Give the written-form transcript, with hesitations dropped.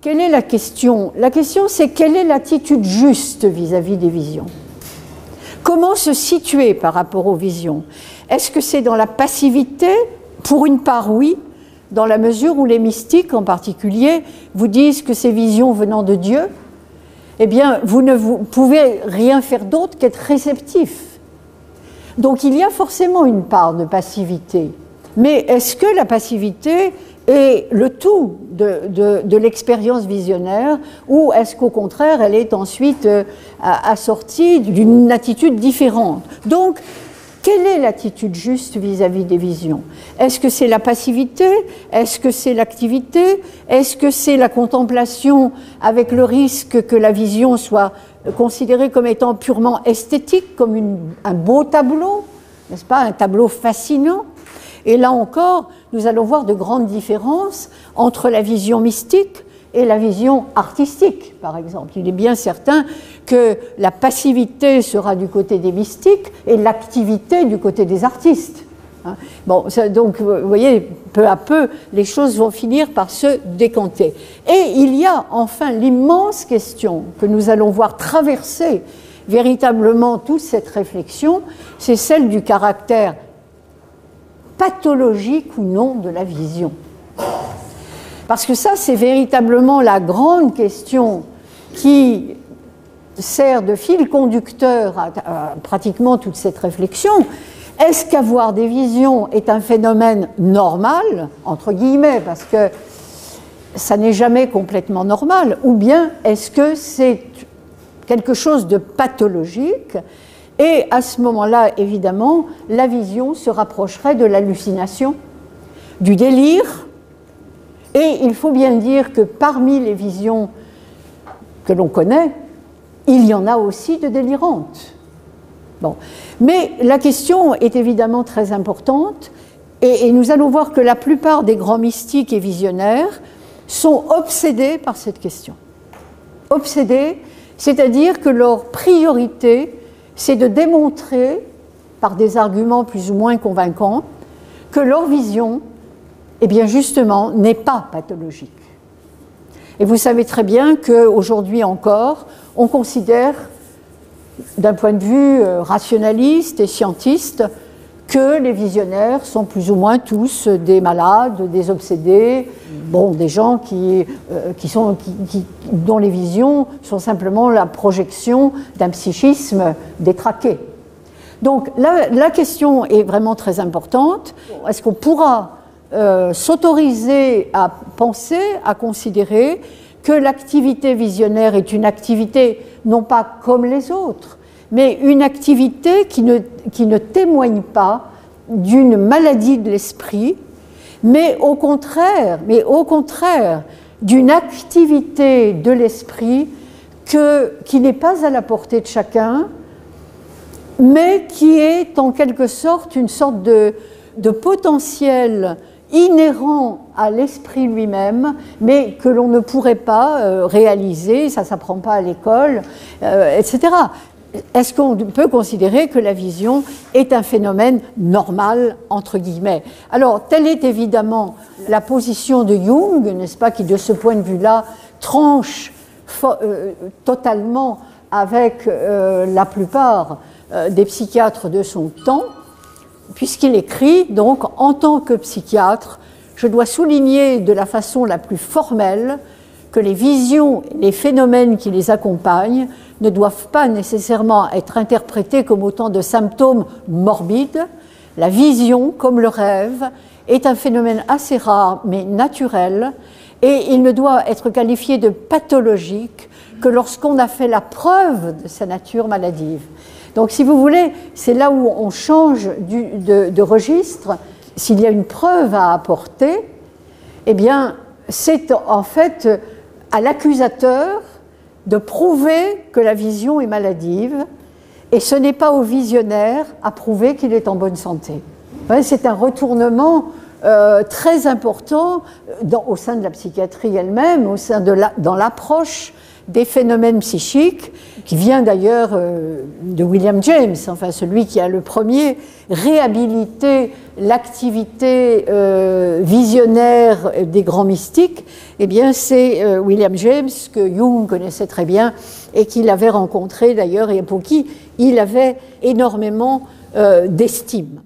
Quelle est la question? La question, c'est quelle est l'attitude juste vis-à-vis des visions? Comment se situer par rapport aux visions? Est-ce que c'est dans la passivité? Pour une part, oui, dans la mesure où les mystiques, en particulier, vous disent que ces visions venant de Dieu, eh bien, vous ne pouvez rien faire d'autre qu'être réceptif. Donc, il y a forcément une part de passivité. Mais est-ce que la passivité est le tout de l'expérience visionnaire, ou est-ce qu'au contraire, elle est ensuite assortie d'une attitude différente? Donc, quelle est l'attitude juste vis-à-vis des visions? Est-ce que c'est la passivité? Est-ce que c'est l'activité? Est-ce que c'est la contemplation avec le risque que la vision soit considérée comme étant purement esthétique, comme un beau tableau, n'est-ce pas, un tableau fascinant? Et là encore, nous allons voir de grandes différences entre la vision mystique et la vision artistique, par exemple. Il est bien certain que la passivité sera du côté des mystiques et l'activité du côté des artistes. Bon, donc, vous voyez, peu à peu, les choses vont finir par se décanter. Et il y a enfin l'immense question que nous allons voir traverser véritablement toute cette réflexion, c'est celle du caractère pathologique ou non de la vision. Parce que ça, c'est véritablement la grande question qui sert de fil conducteur à pratiquement toute cette réflexion. Est-ce qu'avoir des visions est un phénomène normal, entre guillemets, parce que ça n'est jamais complètement normal, ou bien est-ce que c'est quelque chose de pathologique? Et à ce moment-là, évidemment, la vision se rapprocherait de l'hallucination, du délire. Et il faut bien dire que parmi les visions que l'on connaît, il y en a aussi de délirantes. Bon. Mais la question est évidemment très importante, et nous allons voir que la plupart des grands mystiques et visionnaires sont obsédés par cette question. Obsédés, c'est-à-dire que leur priorité, c'est de démontrer, par des arguments plus ou moins convaincants, que leur vision, eh bien justement, n'est pas pathologique. Et vous savez très bien qu'aujourd'hui encore, on considère, d'un point de vue rationaliste et scientiste, que les visionnaires sont plus ou moins tous des malades, des obsédés, bon, des gens dont les visions sont simplement la projection d'un psychisme détraqué. Donc la question est vraiment très importante. Est-ce qu'on pourra s'autoriser à penser, à considérer que l'activité visionnaire est une activité non pas comme les autres, mais une activité qui ne témoigne pas d'une maladie de l'esprit, mais au contraire d'une activité de l'esprit qui n'est pas à la portée de chacun, mais qui est en quelque sorte une sorte de potentiel inhérent à l'esprit lui-même, mais que l'on ne pourrait pas réaliser, ça ne s'apprend pas à l'école, etc. Est-ce qu'on peut considérer que la vision est un phénomène normal, entre guillemets? Alors, telle est évidemment la position de Jung, n'est-ce pas, qui de ce point de vue-là tranche totalement avec la plupart des psychiatres de son temps, puisqu'il écrit, donc, en tant que psychiatre, je dois souligner de la façon la plus formelle que les visions et les phénomènes qui les accompagnent ne doivent pas nécessairement être interprétés comme autant de symptômes morbides. La vision, comme le rêve, est un phénomène assez rare mais naturel, et il ne doit être qualifié de pathologique que lorsqu'on a fait la preuve de sa nature maladive. Donc, si vous voulez, c'est là où on change de registre. S'il y a une preuve à apporter, eh bien, c'est en fait à l'accusateur de prouver que la vision est maladive, et ce n'est pas au visionnaire à prouver qu'il est en bonne santé. C'est un retournement très important au sein de la psychiatrie elle-même, dans l'approche des phénomènes psychiques, qui vient d'ailleurs de William James, enfin celui qui a le premier réhabilité l'activité visionnaire des grands mystiques. Eh bien, c'est William James, que Jung connaissait très bien et qu'il avait rencontré d'ailleurs et pour qui il avait énormément d'estime.